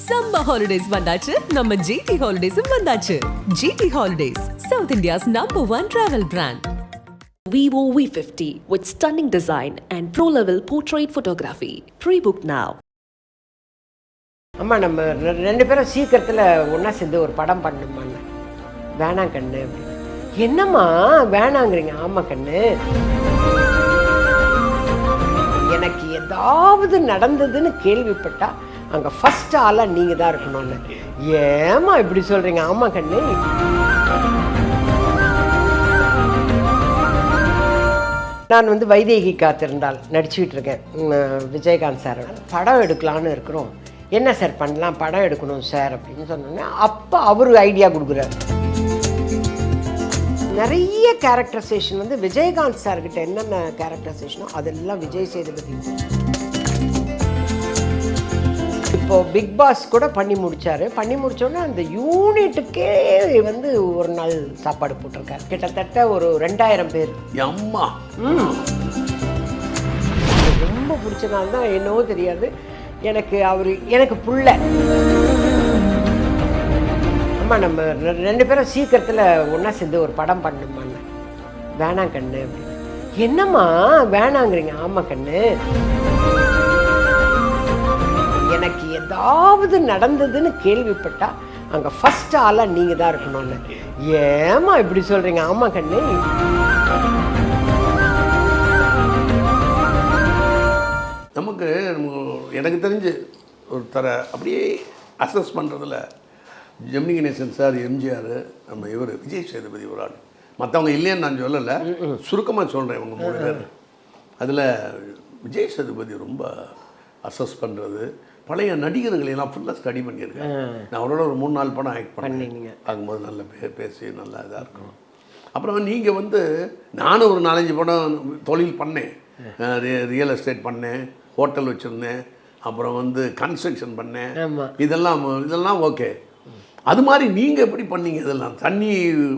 Summer holidays வந்தாச்சு நம்ம GT Holidays வந்தாச்சு. GT Holidays, South India's #1 travel brand. Vivo V50 with stunning design and pro-level portrait photography. Pre-book now. அம்மா நம்ம ரெண்டு பேரும் சீக்கிரத்தில் ஒன்றா சேர்ந்து ஒரு படம் பண்ணணுமான்னு. வேணாம் கண்ணு அப்படின்னு. என்னம்மா வேணாங்கிறீங்க? ஆமாம் கண்ணு, எனக்கு ஏதாவது நடந்ததுன்னு கேள்விப்பட்டா அங்கே ஃபஸ்ட் ஆளாக நீங்கள் தான் இருக்கணும்னு. ஏம்மா இப்படி சொல்கிறீங்க? ஆமாம் கண்ணு. நான் வந்து வைதேகி காத்திருந்தால் நடிச்சுக்கிட்டு இருக்கேன் விஜயகாந்த் சார். படம் எடுக்கலான்னு இருக்கிறோம். என்ன சார் பண்ணலாம்? படம் எடுக்கணும் சார் அப்படின்னு சொன்னோன்னே அப்போ அவர் ஐடியா கொடுக்குறாரு. நிறைய கேரக்டரைசேஷன் வந்து விஜயகாந்த் சார்கிட்ட என்னென்ன கேரக்டரைசேஷனோ அதெல்லாம் விஜய் சேதுபதி. இப்போ பிக் பாஸ் கூட பண்ணி முடிச்சாரு. பண்ணி முடிச்சோன்னே அந்த யூனிட்டுக்கே வந்து ஒரு நாள் சாப்பாடு போட்டிருக்காரு. கிட்டத்தட்ட ஒரு 2000 பேர். அம்மா ரொம்ப பிடிச்சனால தான் என்னவோ தெரியாது, எனக்கு எனக்கு புள்ள. அம்மா நம்ம ரெண்டு பேரும் சீக்கிரத்தில் ஒன்றா சேர்ந்து ஒரு படம் பண்ணணுமான்னு. வேணாம் கண்ணு அப்படின்னு. என்னம்மா வேணாங்கிறீங்க? ஆமாம் கண்ணு, எனக்கு ஏதாவது நடந்ததுன்னு கேள்விப்பட்டா அங்கே ஃபஸ்ட் ஆளாக நீங்கள் தான் இருக்கணும்னு. ஏம்மா இப்படி சொல்கிறீங்க? ஆமாம் கண்ணு. நமக்கு எனக்கு தெரிஞ்சு ஒரு அப்படியே அசஸ் பண்ணுறதுல ஜெமினி கணேசன் சார், எம்ஜிஆர், நம்ம இவர் விஜய் சேதுபதி ஒரு ஆள். மற்றவங்க இல்லைன்னு நான் சொல்லலை, சுருக்கமாக சொல்கிறேன் இவங்க 3 பேர். அதில் விஜய் சேதுபதி ரொம்ப அசஸ் பண்ணுறது, பழைய நடிகர்களையெல்லாம் ஃபுல்லாக ஸ்டடி பண்ணியிருக்கேன். நான் அவரோட ஒரு 3-4 படம் ஆக்ட் பண்ணீங்க. ஆகும்போது நல்ல பேசி நல்லா இதாக இருக்கணும். அப்புறம் நீங்கள் வந்து நானும் ஒரு 4-5 படம் தொழில் பண்ணேன். ரியல் எஸ்டேட் பண்ணேன், ஹோட்டல் வச்சுருந்தேன், அப்புறம் வந்து கன்ஸ்ட்ரக்ஷன் பண்ணேன். இதெல்லாம் ஓகே. அது மாதிரி நீங்கள் எப்படி பண்ணீங்க? இதெல்லாம் தண்ணி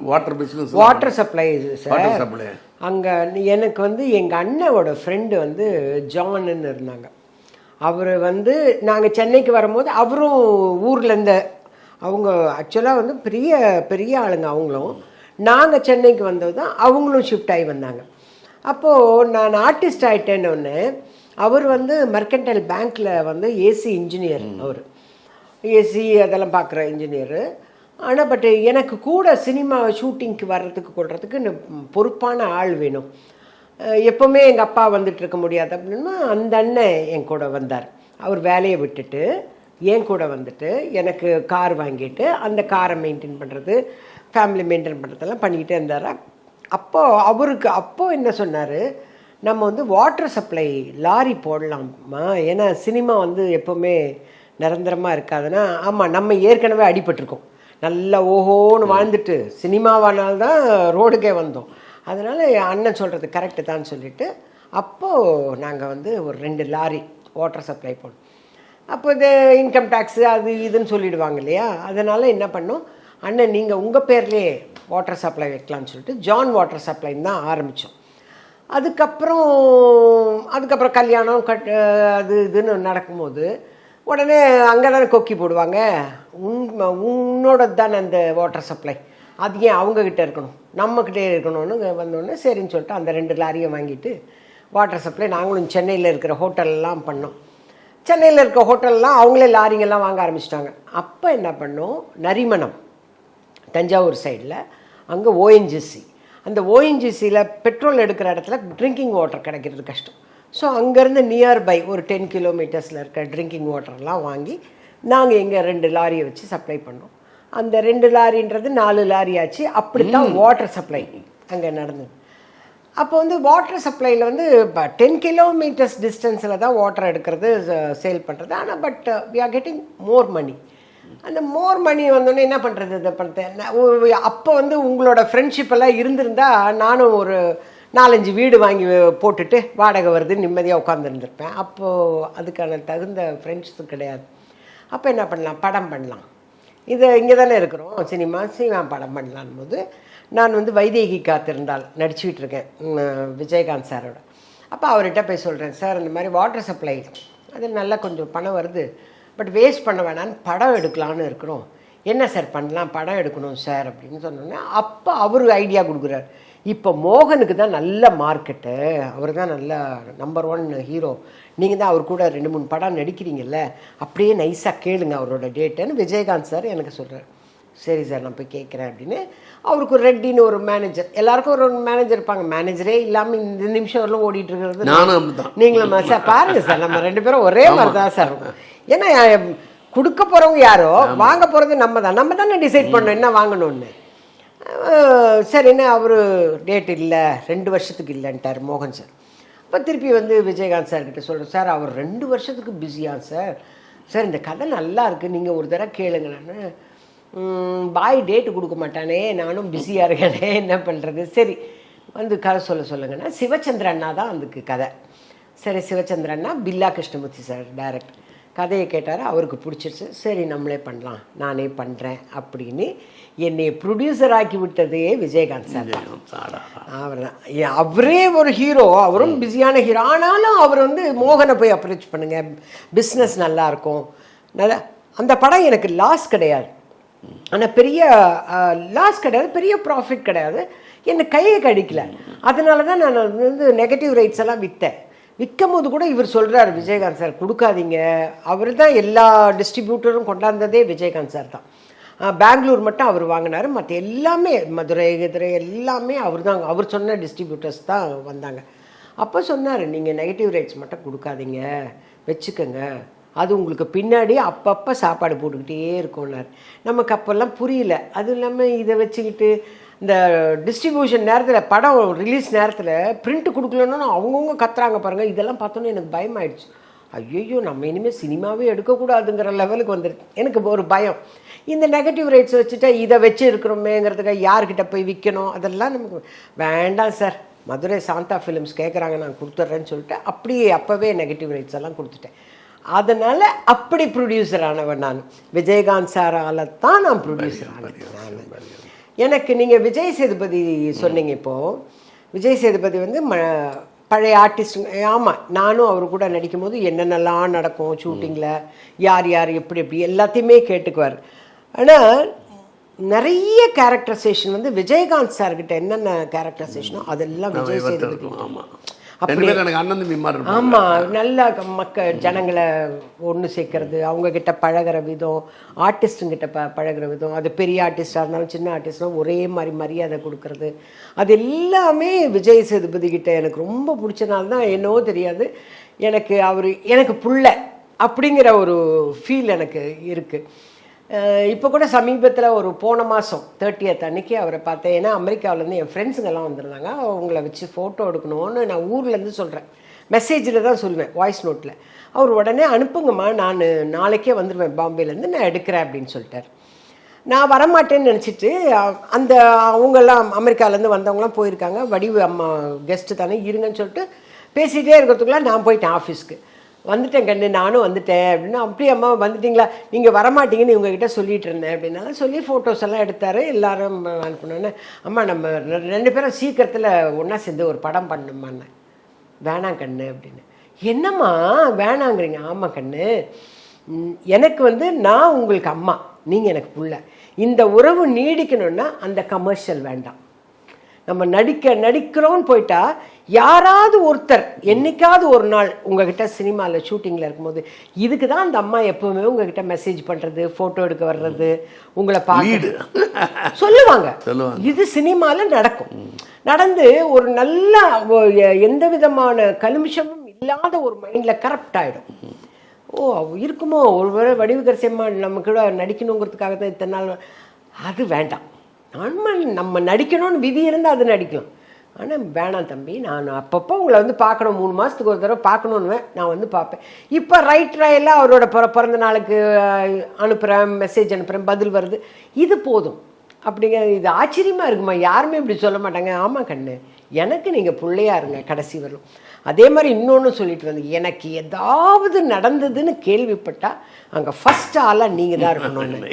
water business, water supply water supply. அங்கே எனக்கு வந்து எங்கள் அண்ணனோட ஃப்ரெண்டு வந்து ஜான்னு இருந்தாங்க. அவர் வந்து நாங்கள் சென்னைக்கு வரும்போது அவரும் ஊர்லேருந்து, அவங்க ஆக்சுவலாக வந்து பெரிய பெரிய ஆளுங்க அவங்களும். நாங்கள் சென்னைக்கு வந்தது தான் அவங்களும் ஷிஃப்ட் ஆகி வந்தாங்க. அப்போது நான் ஆர்டிஸ்ட் ஆகிட்டேன்னு அவர் வந்து மெர்கன்டைல் பேங்க்கில் வந்து ஏசி இன்ஜினியர். அவர் ஏசி அதெல்லாம் பார்க்குற இன்ஜினியரு. ஆனால் பட் எனக்கு கூட சினிமா ஷூட்டிங்க்கு வர்றதுக்கு கொள்றதுக்கு பொறுப்பான ஆள் வேணும். எப்போவுமே எங்கள் அப்பா வந்துட்டு இருக்க முடியாது அப்படின்னா அந்த அண்ணன் என் கூட வந்தார். அவர் வேலையை விட்டுட்டு என் கூட வந்துட்டு எனக்கு கார் வாங்கிட்டு அந்த காரை மெயின்டைன் பண்ணுறது, ஃபேமிலி மெயின்டைன் பண்ணுறதெல்லாம் பண்ணிக்கிட்டே இருந்தார். அப்போது என்ன சொன்னார், நம்ம வந்து வாட்டர் சப்ளை லாரி போடலாமா, ஏன்னா சினிமா வந்து எப்போவுமே நிரந்தரமாக இருக்காதுன்னா. ஆமாம், நம்ம ஏற்கனவே அடிபட்டிருக்கோம், நல்லா ஓஹோன்னு வாழ்ந்துட்டு சினிமாவானால்தான் ரோடுக்கே வந்தோம். அதனால் அண்ணன் சொல்கிறது கரெக்டு தான் சொல்லிவிட்டு அப்போது நாங்கள் வந்து ஒரு 2 லாரி வாட்டர் சப்ளை போடணும். அப்போ இது இன்கம் டேக்ஸு அது இதுன்னு சொல்லிவிடுவாங்க இல்லையா. அதனால் என்ன பண்ணோம், அண்ணன் நீங்கள் உங்கள் பேர்லேயே வாட்டர் சப்ளை வைக்கலான்னு சொல்லிட்டு ஜான் வாட்டர் சப்ளைன்னு தான் ஆரம்பித்தோம். அதுக்கப்புறம் கல்யாணம் அது இதுன்னு நடக்கும்போது உடனே அங்கே தானே கொக்கி போடுவாங்க, உன்னோட தானே அந்த வாட்டர் சப்ளை, அது ஏன் அவங்கக்கிட்ட இருக்கணும், நம்மக்கிட்டே இருக்கணும்னு வந்தோடனே சரின்னு சொல்லிட்டு அந்த 2 லாரியை வாங்கிட்டு வாட்டர் சப்ளை நாங்களும் சென்னையில் இருக்கிற ஹோட்டல்லாம் பண்ணோம். சென்னையில் இருக்கிற ஹோட்டல்லாம் அவங்களே லாரிங்கெல்லாம் வாங்க ஆரம்பிச்சிட்டாங்க. அப்போ என்ன பண்ணோம், நரிமணம் தஞ்சாவூர் சைடில் அங்கே ஓஎன்ஜிசி, அந்த ஓஎன்ஜிசியில் பெட்ரோல் எடுக்கிற இடத்துல ட்ரிங்கிங் வாட்டர் கிடைக்கிறது கஷ்டம். ஸோ அங்கேருந்து நியர்பை ஒரு 10 கிலோமீட்டர்ஸில் இருக்க ட்ரிங்கிங் வாட்டர்லாம் வாங்கி நாங்கள் எங்கள் 2 லாரியை வச்சு சப்ளை பண்ணோம். அந்த 2 லாரின்றது 4 லாரி ஆச்சு. அப்படித்தான் வாட்டர் சப்ளை அங்கே நடந்தது. அப்போ வந்து வாட்டர் சப்ளையில் வந்து 10 கிலோமீட்டர்ஸ் டிஸ்டன்ஸில் தான் வாட்டர் எடுக்கிறது, சேல் பண்ணுறது. ஆனால் but we are getting more money. அந்த மோர் மணி வந்தோடனே என்ன பண்ணுறது, இதை பண்ணுறேன். அப்போ வந்து உங்களோட ஃப்ரெண்ட்ஷிப்பெல்லாம் இருந்திருந்தால் நானும் ஒரு 4-5 வீடு வாங்கி போட்டுட்டு வாடகை வருது நிம்மதியாக உட்காந்துருந்துருப்பேன். அப்போது அதுக்கான தகுந்த ஃப்ரெண்ட்ஸு கிடையாது. அப்போ என்ன பண்ணலாம், படம் பண்ணலாம், இது இங்கே தானே இருக்கிறோம், சினிமா படம் பண்ணலான் போது நான் வந்து வைதேகி காத்திருந்தால் நடிச்சுக்கிட்டு இருக்கேன் விஜயகாந்த் சாரோட. அப்போ அவர்கிட்ட போய் சொல்கிறேன், சார் இந்த மாதிரி வாட்டர் சப்ளை அது நல்லா கொஞ்சம் பணம் வருது, பட் வேஸ்ட் பண்ண வேணான்னு படம் எடுக்கலான்னு இருக்கிறோம். என்ன சார் பண்ணலாம், படம் எடுக்கணும் சார் அப்படின்னு சொன்னோன்னே அப்போ அவர் ஐடியா கொடுக்குறாரு. இப்போ மோகனுக்கு தான் நல்ல மார்க்கெட்டு, அவர் தான் நல்ல நம்பர் 1 ஹீரோ, நீங்கள் தான் அவர் கூட 2-3 படம் நடிக்கிறீங்கல்ல, அப்படியே நைஸாக கேளுங்க அவரோட டேட்டுன்னு விஜயகாந்த் சார் எனக்கு சொல்கிறார். சரி சார் நான் போய் கேட்குறேன் அப்படின்னு. அவருக்கு ஒரு ரெட்டின்னு ஒரு மேனேஜர், எல்லாருக்கும் ஒரு மேனேஜர் இருப்பாங்க. மேனேஜரே இல்லாமல் இந்த நிமிஷம் வரலும் ஓடிட்டு இருக்கிறது நீங்களும் சார் பாருங்கள் சார், நம்ம 2 பேரும் ஒரே மாதிரி தான் சார் இருக்கும். ஏன்னா கொடுக்க போகிறவங்க யாரோ, வாங்க போகிறது நம்ம தானே டிசைட் பண்ணோம் என்ன வாங்கணும்னு. சரின்னு அவர் டேட் இல்லை 2 வருஷத்துக்கு இல்லைன்ட்டார் மோகன் சார். அப்போ திருப்பி வந்து விஜயகாந்த் சார்கிட்ட சொல்கிறேன், சார் அவர் 2 வருஷத்துக்கு பிஸியா சார், சார் இந்த கதை நல்லா இருக்குது நீங்கள் ஒரு தடவை கேளுங்கன்னு. பாய் டேட்டு கொடுக்க மாட்டானே, நானும் பிஸியாக இருக்கேனே, என்ன பண்ணுறது, சரி வந்து கதை சொல்லுங்கன்னா சிவச்சந்திர அண்ணா தான் அதுக்கு கதை. சரி சிவச்சந்திர அண்ணா, பில்லா கிருஷ்ணமூர்த்தி சார் டைரக்ட். கதையை கேட்டார், அவருக்கு பிடிச்சிருச்சு. சரி நம்மளே பண்ணலாம், நானே பண்ணுறேன் அப்படின்னு என்னை ப்ரொடியூசர் ஆக்கி விட்டதே விஜயகாந்த் சார். அவர் தான், அவரே ஒரு ஹீரோ, அவரும் பிஸியான ஹீரோ. ஆனாலும் அவர் வந்து மோகனை போய் அப்ரோச் பண்ணுங்க, பிஸ்னஸ் நல்லாயிருக்கும். நல்லா அந்த படம் எனக்கு லாஸ் கிடையாது, ஆனால் பெரிய லாஸ் கிடையாது, பெரிய ப்ராஃபிட் கிடையாது, என்னை கையை கடிக்கல. அதனால தான் நான் வந்து நெகட்டிவ் ரைட்ஸ் எல்லாம் விற்றேன். விற்கும் போது கூட இவர் சொல்கிறார் விஜயகாந்த் சார் கொடுக்காதீங்க. அவர் தான் எல்லா டிஸ்ட்ரிபியூட்டரும் கொண்டாந்ததே விஜயகாந்த் சார் தான். பெங்களூர் மட்டும் அவர் வாங்கினார், மற்ற எல்லாமே மதுரை எல்லாமே அவர் தான், அவர் சொன்ன டிஸ்ட்ரிபியூட்டர்ஸ் தான் வந்தாங்க. அப்போ சொன்னார், நீங்கள் நெகட்டிவ் ரைட்ஸ் மட்டும் கொடுக்காதீங்க, வச்சுக்கோங்க, அது உங்களுக்கு பின்னாடி அப்பப்போ சாப்பாடு போட்டுக்கிட்டே இருக்கும்னார். நமக்கு அப்போல்லாம் புரியல. அதுவும் இல்லாமல் இதை வச்சுக்கிட்டு இந்த டிஸ்ட்ரிபியூஷன் நேரத்தில், படம் ரிலீஸ் நேரத்தில் பிரிண்ட் கொடுக்கலன்னு அவங்கவுங்க கத்துறாங்க பாருங்கள். இதெல்லாம் பார்த்தோன்னே எனக்கு பயமாயிடுச்சு. ஐயோ நம்ம இனிமேல் சினிமாவே எடுக்கக்கூடாதுங்கிற லெவலுக்கு வந்துருக்கு. எனக்கு ஒரு பயம், இந்த நெகட்டிவ் ரைட்ஸ் வச்சுட்டா இதை வச்சு இருக்கிறோமேங்கிறதுக்காக யார்கிட்ட போய் விற்கணும், அதெல்லாம் நமக்கு வேண்டாம் சார். மதுரை சாந்தா ஃபிலிம்ஸ் கேட்குறாங்க, நான் கொடுத்துட்றேன்னு சொல்லிட்டு அப்படியே அப்போவே நெகட்டிவ் ரைட்ஸ் எல்லாம் கொடுத்துட்டேன். அதனால் அப்படி ப்ரொடியூசர் ஆனவன் நான். விஜயகாந்த் சாரால் தான் நான் ப்ரொடியூசர் ஆனேன். எனக்கு நீங்கள் விஜய் சேதுபதி சொன்னீங்க. இப்போது விஜய் சேதுபதி வந்து பழைய ஆர்டிஸ்ட். ஆமாம், நானும் அவர் கூட நடிக்கும் போது என்னென்னலாம் நடக்கும் ஷூட்டிங்கில், யார் யார் எப்படி எப்படி எல்லாத்தையுமே கேட்டுக்குவார். ஆனால் நிறைய கேரக்டரைசேஷன் வந்து விஜயகாந்த் சார்கிட்ட என்னென்ன கேரக்டரைசேஷனோ அதெல்லாம் விஜய் சேதுபதி. ஆமாம், நல்ல ஜனங்களை ஒன்று சேர்க்கறது, அவங்கக்கிட்ட பழகிற விதம், ஆர்டிஸ்ட்டுங்கிட்ட பழகிற விதம், அது பெரிய ஆர்டிஸ்டாக இருந்தாலும் சின்ன ஆர்டிஸ்ட்னாலும் ஒரே மாதிரி மரியாதை கொடுக்கறது, அது எல்லாமே விஜய் சேதுபதி கிட்ட எனக்கு ரொம்ப பிடிச்சனால தான் என்னவோ தெரியாது, எனக்கு புள்ள அப்படிங்கிற ஒரு ஃபீல் எனக்கு இருக்குது. இப்போ கூட சமீபத்தில் ஒரு போன மாதம் 30th அன்னைக்கு அவரை பார்த்தேன். ஏன்னா அமெரிக்காவிலேருந்து என் ஃப்ரெண்ட்ஸுங்கெல்லாம் வந்திருந்தாங்க, அவங்கள வச்சு ஃபோட்டோ எடுக்கணும்னு நான் ஊர்லேருந்து சொல்கிறேன். மெசேஜில் தான் சொல்லுவேன், வாய்ஸ் நோட்டில். அவர் உடனே அனுப்புங்கம்மா, நான் நாளைக்கே வந்துடுவேன் பாம்பேலேருந்து, நான் எடுக்கிறேன் அப்படின்னு சொல்லிட்டார். நான் வரமாட்டேன்னு நினச்சிட்டு அவங்கெல்லாம் அமெரிக்காவிலேருந்து வந்தவங்களாம் போயிருக்காங்க. வடிவு அம்மா கெஸ்ட்டு தானே இருங்கன்னு சொல்லிட்டு பேசிகிட்டே இருக்கிறதுக்குள்ள நான் போயிட்டேன் ஆஃபீஸ்க்கு. வந்துட்டேன் கண்ணு, நானும் வந்துட்டேன் அப்படின்னா, அப்படியே அம்மா வந்துட்டிங்களா, நீங்கள் வரமாட்டீங்கன்னு இவங்ககிட்ட சொல்லிகிட்டு இருந்தேன் அப்படின்னாலும் சொல்லி ஃபோட்டோஸ் எல்லாம் எடுத்தார். எல்லோரும் அனுப்பினோன்னே, அம்மா நம்ம 2 பேரும் சீக்கிரத்தில் ஒன்றா சேர்ந்து ஒரு படம் பண்ணணுமான்னு. வேணாம் கண்ணு அப்படின்னு. என்னம்மா வேணாங்கிறீங்க? ஆமாம் கண்ணு, எனக்கு வந்து நான் உங்களுக்கு அம்மா, நீங்கள் எனக்கு புள்ள, இந்த உறவு நீடிக்கணும்னா அந்த கமர்ஷியல் வேண்டாம். நம்ம நடிக்கிறோன்னு போயிட்டா யாராவது ஒருத்தர் என்னைக்காவது ஒரு நாள் உங்ககிட்ட சினிமாவில் ஷூட்டிங்கில் இருக்கும்போது, இதுக்கு தான் அந்த அம்மா எப்பவுமே உங்ககிட்ட மெசேஜ் பண்ணுறது, ஃபோட்டோ எடுக்க வர்றது, உங்களை பார்த்து சொல்லுவாங்க. இது சினிமாவில் நடந்து ஒரு நல்ல எந்த விதமான கலுமிஷமும் இல்லாத ஒரு மைண்டில் கரப்ட் ஆகிடும். ஓ இருக்குமோ ஒரு வடிவுகரசியம்மா நம்ம கூட நடிக்கணுங்கிறதுக்காக தான் இத்தனை நாள், அது வேண்டாம். நம்ம நடிக்கணும்னு விதி இருந்தால் அது நடிக்கலாம். ஆனால் வேணாம் தம்பி, நான் அப்பப்போ உங்களை வந்து பார்க்கணும், 3 மாதத்துக்கு ஒரு தடவை பார்க்கணுன்னு நான் வந்து பார்ப்பேன். இப்போ ரைட்டராக அவரோட பிறந்த நாளுக்கு அனுப்புகிறேன், மெசேஜ் அனுப்புகிறேன், பதில் வருது, இது போதும் அப்படிங்க. இது ஆச்சரியமாக இருக்குமா, யாருமே இப்படி சொல்ல மாட்டாங்க. ஆமாம் கண்ணு, எனக்கு நீங்கள் பிள்ளையா இருங்க கடைசி வரும். அதே மாதிரி இன்னொன்று சொல்லிட்டு வந்து, எனக்கு ஏதாவது நடந்ததுன்னு கேள்விப்பட்டால் அங்கே ஃபஸ்ட் ஆளாக நீங்கள் தான் இருக்கணும்னு.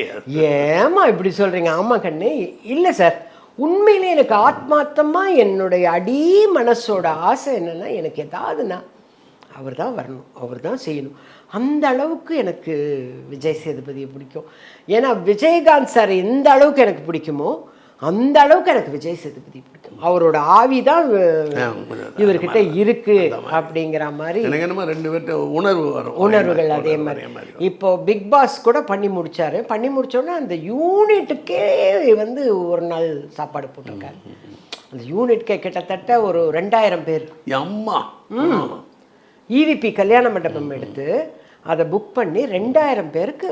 ஏமா இப்படி சொல்கிறீங்க? ஆமாம் கண்ணு, இல்லை சார், உண்மையிலே எனக்கு ஆத்மார்த்தமாக என்னுடைய அடி மனசோட ஆசை என்னென்னா, எனக்கு ஏதாவதுன்னா அவர் தான் வரணும், அவர் தான் செய்யணும். அந்த அளவுக்கு எனக்கு விஜய் சேதுபதியை பிடிக்கும். ஏன்னா விஜயகாந்த் சார் எந்த அளவுக்கு எனக்கு பிடிக்குமோ அந்த அளவுக்கு எனக்கு விஜய் சேதுபதி பிடிக்கும். அவரோட ஆவி தான் இவர்கிட்ட இருக்கு அப்படிங்கிற மாதிரி எனக்கு என்னமோ 2 பேர்ட்ட உணர்வுகள் அதே மாதிரி. இப்போ பிக் பாஸ் கூட பண்ணி முடிச்சாரு. பண்ணி முடிச்சோன்னா அந்த யூனிட்டுக்கே வந்து ஒரு நாள் சாப்பாடு போட்டிருக்காரு. அந்த யூனிட்கே கிட்டத்தட்ட ஒரு 2000 பேர். அம்மா EVP கல்யாண மண்டபம் எடுத்து அதை புக் பண்ணி 2000 பேருக்கு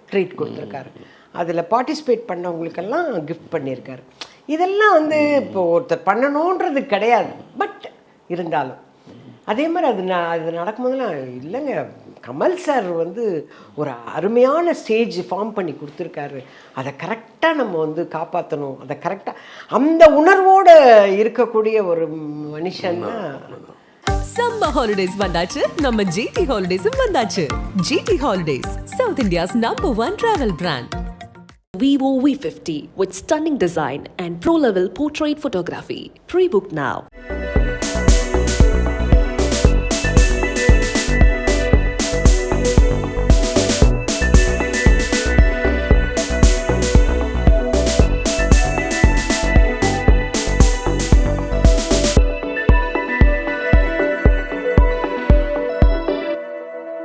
ட்ரீட் கொடுத்துருக்காரு. அதில் பார்ட்டிசிபேட் பண்ணவங்களுக்கெல்லாம் கிஃப்ட் பண்ணியிருக்காரு. இதெல்லாம் வந்து இப்போ ஒருத்தர் பண்ணணுன்றது கிடையாது, பட் இருந்தாலும் அதே மாதிரி அது நடக்கும்போதெல்லாம் இல்லைங்க, கமல் சார் வந்து ஒரு அருமையான ஸ்டேஜ் ஃபார்ம் பண்ணி கொடுத்துருக்காரு. அதை கரெக்டாக நம்ம வந்து காப்பாற்றணும். அதை கரெக்டாக அந்த உணர்வோடு இருக்கக்கூடிய ஒரு மனுஷன் தான். சம்மர் ஹாலிடேஸ் வந்தாச்சு, நம்ம ஜிடி ஹாலிடேஸும் வந்தாச்சு. GT holidays, south India's #1 travel brand. Vivo V50 with stunning design and pro-level portrait photography. Pre-book now.